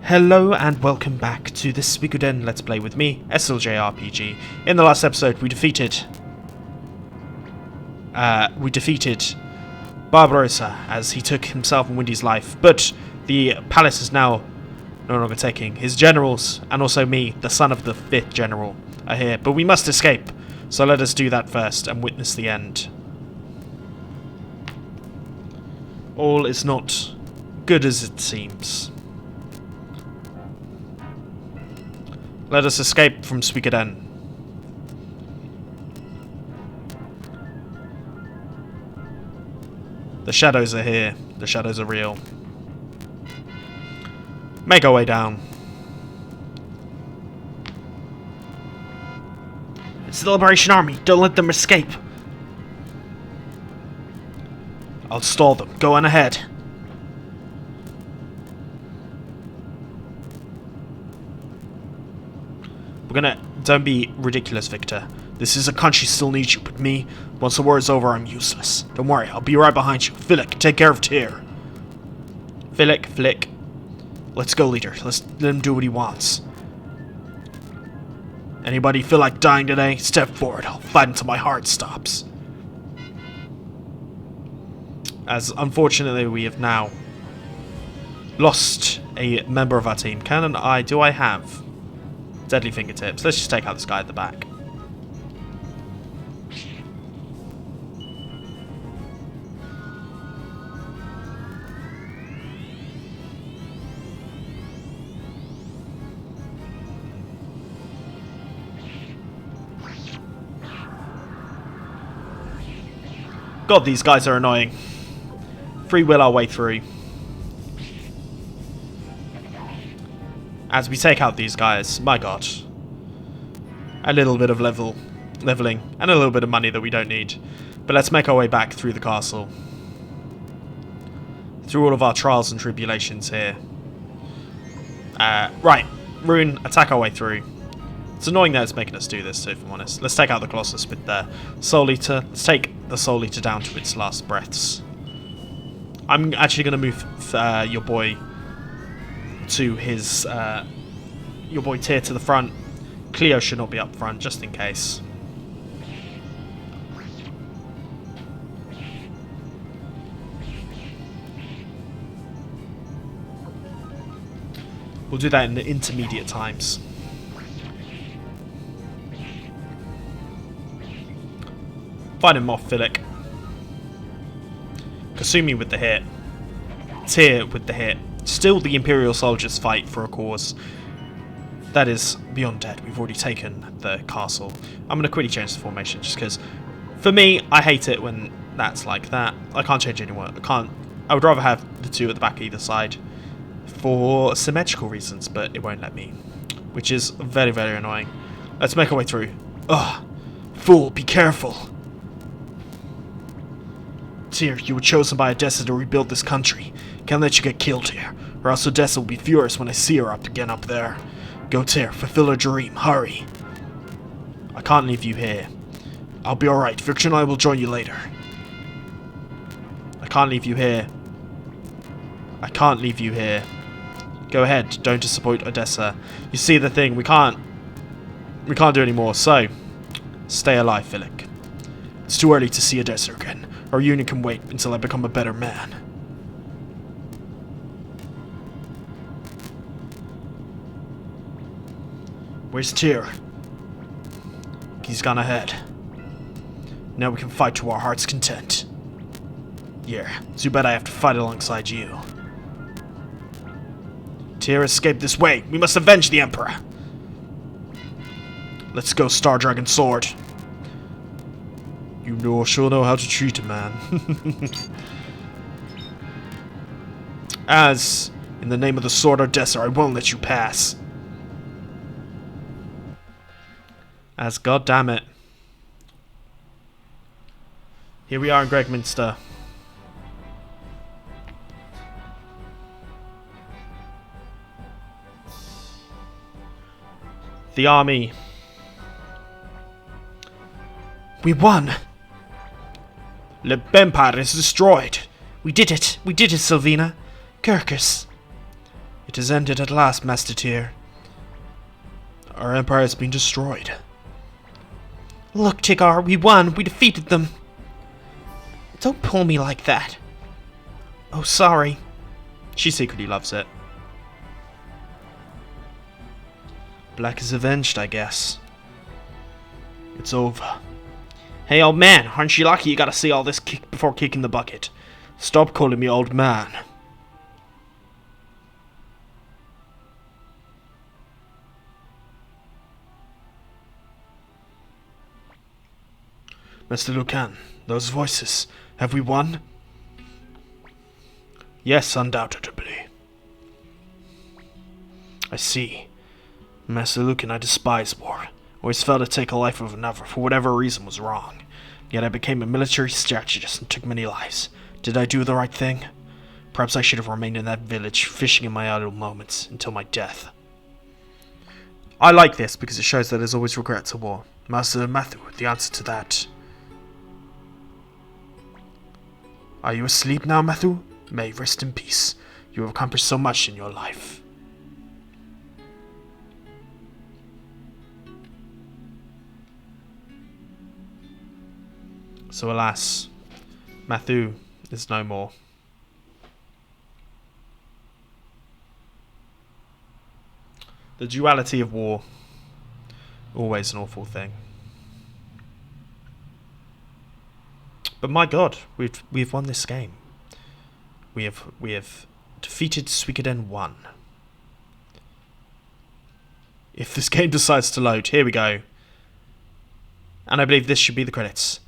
Hello and welcome back to this Suikoden Let's Play with me, SLJRPG. In the last episode we defeated Barbarossa as he took himself and Windy's life, but the palace is now no longer taking. His generals, and also me, the son of the 5th general, are here, but we must escape, so let us do that first and witness the end. All is not good as it seems. Let us escape from Suikoden. The shadows are here. The shadows are real. Make our way down. It's the Liberation Army. Don't let them escape. I'll stall them. Go on ahead. Don't be ridiculous, Victor. This is a country still needs you, but me, once the war is over, I'm useless. Don't worry, I'll be right behind you. Flick, take care of Tir. Flick. Let's go, leader. Let's let him do what he wants. Anybody feel like dying today? Step forward. I'll fight until my heart stops. As unfortunately we have now lost a member of our team. Do I have deadly fingertips? Let's just take out this guy at the back. God, these guys are annoying. Free will our way through. As we take out these guys, my god. A little bit of leveling, and a little bit of money that we don't need. But let's make our way back through the castle. Through all of our trials and tribulations here. Right, Rune, attack our way through. It's annoying that it's making us do this too, if I'm honest. Let's take out the Colossus with the Soul Eater. Let's take the Soul Eater down to its last breaths. I'm actually going to move your boy to his your boy Tir to the front. Cleo should not be up front, just in case. We'll do that in the intermediate times. Fight him off, Philic. Kasumi with the hit. Tir with the hit. Still the Imperial soldiers fight for a cause. That is beyond dead. We've already taken the castle. I'm going to quickly change the formation just because, for me, I hate it when that's like that. I can't change anyone. I would rather have the two at the back either side for symmetrical reasons, but it won't let me, which is very, very annoying. Let's make our way through. Ugh. Fool, be careful. Tir, you were chosen by Odessa to rebuild this country. Can't let you get killed here, or else Odessa will be furious when I see her again up there. Go, Tir, fulfill her dream, hurry. I can't leave you here. I'll be alright, Victor and I will join you later. I can't leave you here. I can't leave you here. Go ahead, don't disappoint Odessa. You see the thing, we can't do any more, so stay alive, Philic. It's too early to see Odessa again. Our union can wait until I become a better man. Where's Tir? He's gone ahead. Now we can fight to our heart's content. Yeah, too bad I have to fight alongside you. Tir escaped this way. We must avenge the Emperor. Let's go, Star Dragon Sword. You sure know how to treat a man. As, in the name of the Sword Odessa, I won't let you pass. As, goddammit. Here we are in Gregminster. The army. We won! The Empire is destroyed. We did it. We did it, Sylvina. Kirkus. It is ended at last, Master Tir. Our empire has been destroyed. Look, Tigger, we won. We defeated them. Don't pull me like that. Oh, sorry. She secretly loves it. Black is avenged, I guess. It's over. Hey, old man, aren't you lucky you gotta see all this before kicking the bucket? Stop calling me old man. Mr. Lucan, those voices, have we won? Yes, undoubtedly. I see. Master Lucan, I despise war. Always felt to take a life of another for whatever reason was wrong. Yet I became a military strategist and took many lives. Did I do the right thing? Perhaps I should have remained in that village, fishing in my idle moments, until my death. I like this because it shows that there's always regret to war. Master Matthew, the answer to that. Are you asleep now, Matthew? May you rest in peace. You have accomplished so much in your life. So alas, Matthew is no more. The duality of war, always an awful thing. But my God, we've won this game. We have defeated Suikoden 1. If this game decides to load, here we go. And I believe this should be the credits.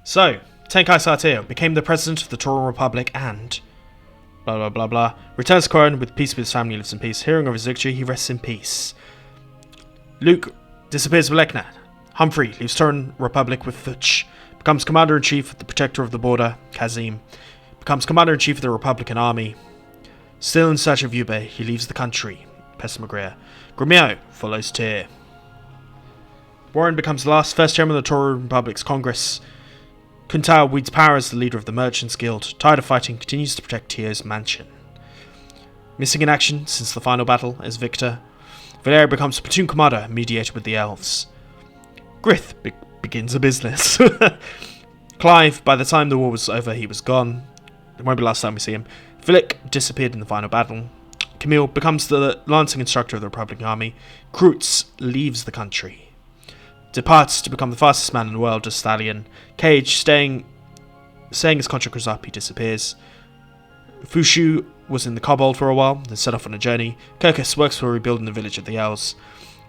So, Tenkai Sateo became the president of the Toran Republic and blah blah blah blah. Returns to Koran with peace with his family, lives in peace. Hearing of his victory, he rests in peace. Luke disappears with Lekna. Humphrey leaves Toran Republic with Futch. Becomes Commander-in-Chief of the Protector of the Border, Kazim. Becomes Commander-in-Chief of the Republican Army. Still in search of Yube, he leaves the country, Pessimagria. Grumio follows Tir. Warren becomes the last first chairman of the Toran Republic's Congress. Kuntao wields power as the leader of the Merchants Guild. Tired of fighting, continues to protect Tir's mansion. Missing in action since the final battle as Victor. Valeria becomes platoon commander, mediator with the elves. Grith begins a business. Clive, by the time the war was over, he was gone. It won't be the last time we see him. Philip disappeared in the final battle. Camille becomes the lancing instructor of the Republican Army. Kreutz leaves the country. Departs to become the fastest man in the world, a stallion. Cage, saying his contract was up, he disappears. Fushu was in the kobold for a while, then set off on a journey. Kirkus works for rebuilding the village of the elves.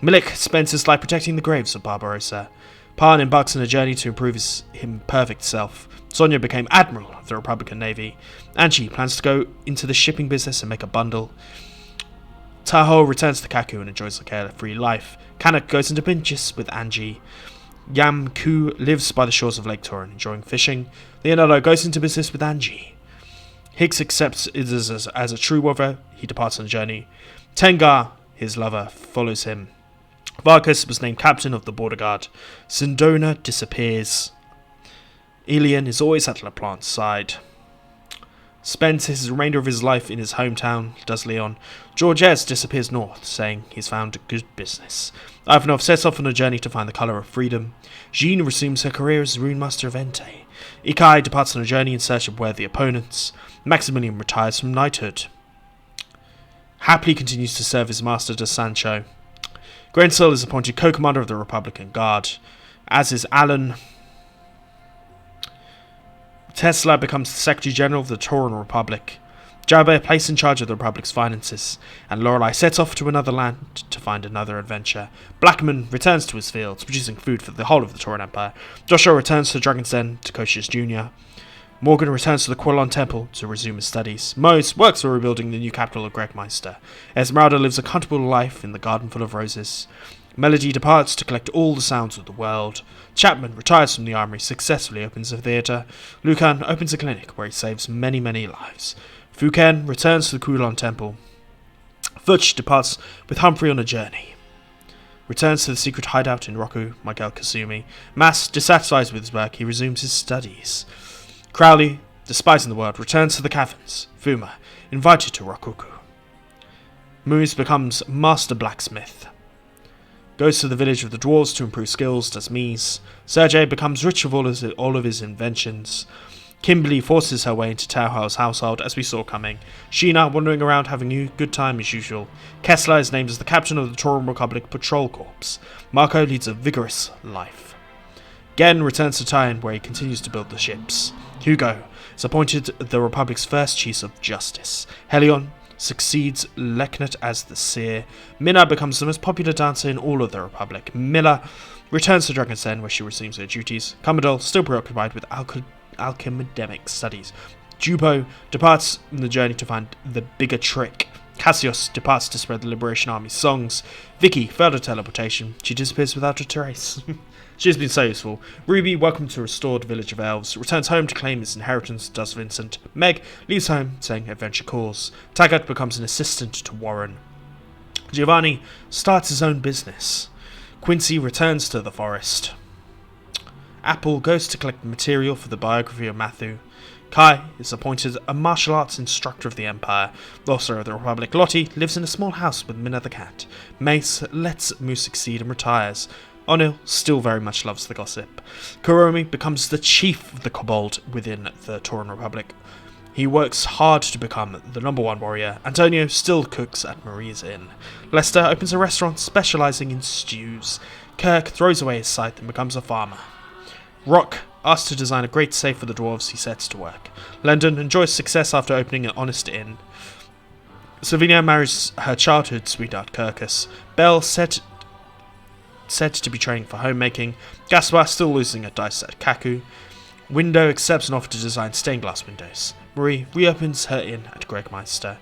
Milik spends his life protecting the graves of Barbarossa. Pan embarks on a journey to improve his imperfect self. Sonia became Admiral of the Republican Navy. Angie plans to go into the shipping business and make a bundle. Tahoe returns to Kaku and enjoys a carefree life. Kanak goes into pinches with Angie. Yam Ku lives by the shores of Lake Toran, enjoying fishing. Leonardo goes into business with Angie. Hicks accepts it as a true lover. He departs on a journey. Tengar, his lover, follows him. Vargas was named captain of the border guard. Sindona disappears. Elian is always at LaPlante's side. Spends his remainder of his life in his hometown, does Leon. Georges disappears north, saying he's found a good business. Ivanov sets off on a journey to find the colour of freedom. Jean resumes her career as Rune Master of Entei. Ikai departs on a journey in search of worthy opponents. Maximilian retires from knighthood. Happily continues to serve his master de Sancho. Grensel is appointed co-commander of the Republican Guard, as is Alan. Tesla becomes the Secretary General of the Toran Republic. Jabba placed in charge of the Republic's finances, and Lorelei sets off to another land to find another adventure. Blackman returns to his fields, producing food for the whole of the Toran Empire. Joshua returns to Dragon's Den to Cocius Jr. Morgan returns to the Quillon Temple to resume his studies. Mose works for rebuilding the new capital of Gregmeister. Esmeralda lives a comfortable life in the garden full of roses. Melody departs to collect all the sounds of the world. Chapman retires from the armory, successfully opens a theatre. Lucan opens a clinic where he saves many, many lives. Fuken returns to the Quillon Temple. Futch departs with Humphrey on a journey. Returns to the secret hideout in Roku, Michael Kasumi. Mass, dissatisfied with his work, he resumes his studies. Crowley, despising the world, returns to the caverns. Fuma, invited to Rokuku. Moose becomes Master Blacksmith. Goes to the village of the dwarves to improve skills, does Mies. Sergei becomes rich of all of his inventions. Kimberly forces her way into Taohao's household, as we saw coming. Sheena wandering around having a good time as usual. Kessler is named as the captain of the Toran Republic Patrol Corps. Marco leads a vigorous life. Gen returns to Tyne, where he continues to build the ships. Hugo is appointed the Republic's first Chief of Justice. Helion succeeds Leknut as the Seer. Minna becomes the most popular dancer in all of the Republic. Miller returns to Dragon's Den, where she resumes her duties. Commodore, still preoccupied with alchemedemic studies. Jupo departs on the journey to find the bigger trick. Cassius departs to spread the Liberation Army's songs. Vicky, further teleportation. She disappears without a trace. She has been so useful. Ruby, welcome to restored village of elves. Returns home to claim his inheritance, does Vincent. Meg leaves home, saying adventure calls. Taggart becomes an assistant to Warren. Giovanni starts his own business. Quincy returns to the forest. Apple goes to collect material for the biography of Matthew. Kai is appointed a martial arts instructor of the Empire. Also of the Republic, Lottie lives in a small house with Minna the cat. Mace lets Moose succeed and retires. O'Neill still very much loves the gossip. Kuromi becomes the chief of the kobold within the Toran Republic. He works hard to become the #1 warrior. Antonio still cooks at Marie's Inn. Lester opens a restaurant specialising in stews. Kirk throws away his scythe and becomes a farmer. Rock, asked to design a great safe for the dwarves, he sets to work. Lendon enjoys success after opening an honest inn. Silvina marries her childhood sweetheart Kirkus. Belle said to be training for homemaking. Gaspar still losing at dice at Kaku. Window accepts an offer to design stained glass windows. Marie reopens her inn at Gregmeister.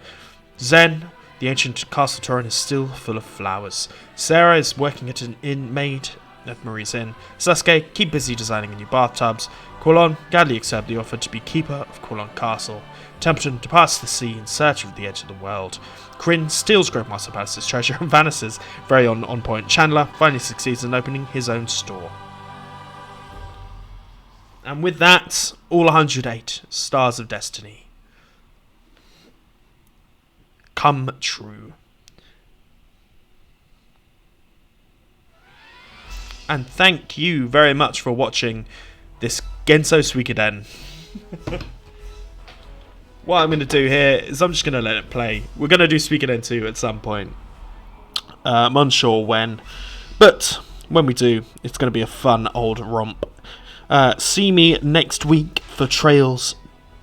Zen, the ancient castle Toran, is still full of flowers. Sarah is working at an inn maid at Marie's Inn. Sasuke, keep busy designing new bathtubs. Quilon gladly accepts the offer to be keeper of Quilon Castle. Templeton departs the sea in search of the edge of the world. Kryn steals Gregmaster Palace's treasure and vanishes. Very on point. Chandler finally succeeds in opening his own store. And with that, all 108 Stars of Destiny come true. And thank you very much for watching this Genso Suikoden. What I'm going to do here is I'm just going to let it play. We're going to do Suikoden 2 at some point. I'm unsure when. But when we do, it's going to be a fun old romp. See me next week for Trails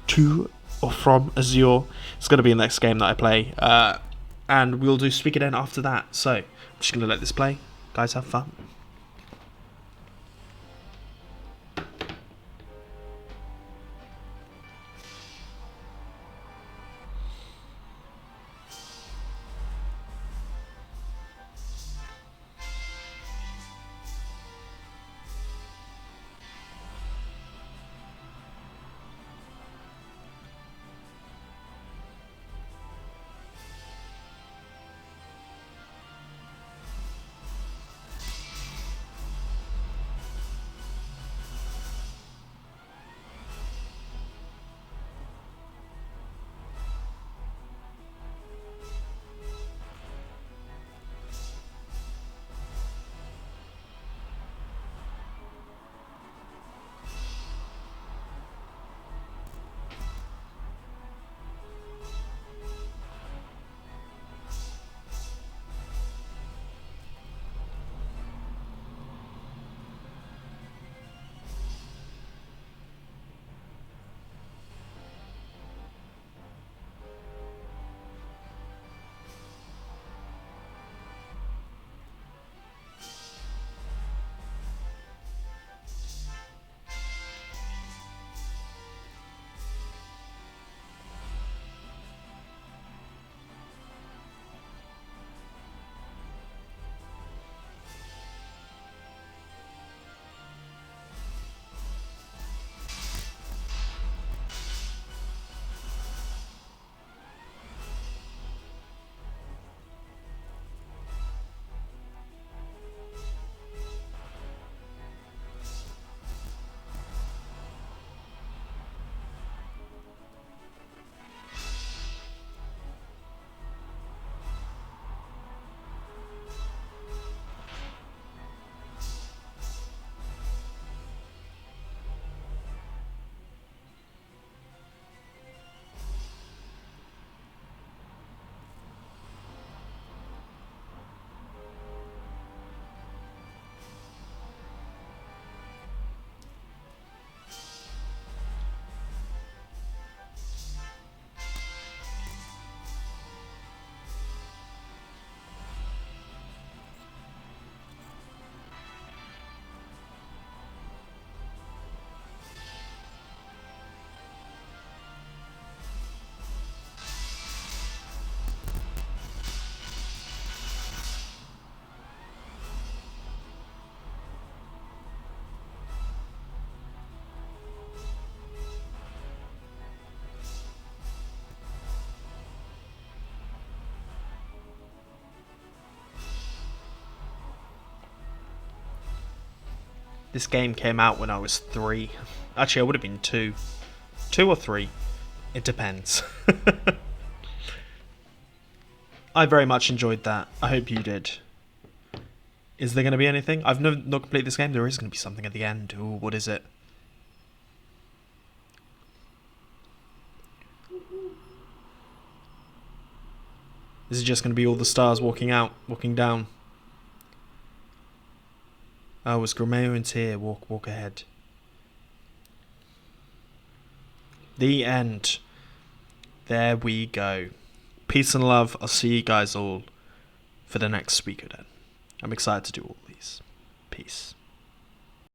to or from Azure. It's going to be the next game that I play. And we'll do Suikoden after that. So, I'm just going to let this play. Guys, have fun. This game came out when I was 3. Actually, I would have been 2. 2 or 3. It depends. I very much enjoyed that. I hope you did. Is there going to be anything? I've not completed this game. There is going to be something at the end. Ooh, what is it? Is it just going to be all the stars walking down? Oh, it's Gromeo and Tir. Walk ahead. The end. There we go. Peace and love. I'll see you guys all for the next Suikoden. I'm excited to do all these. Peace.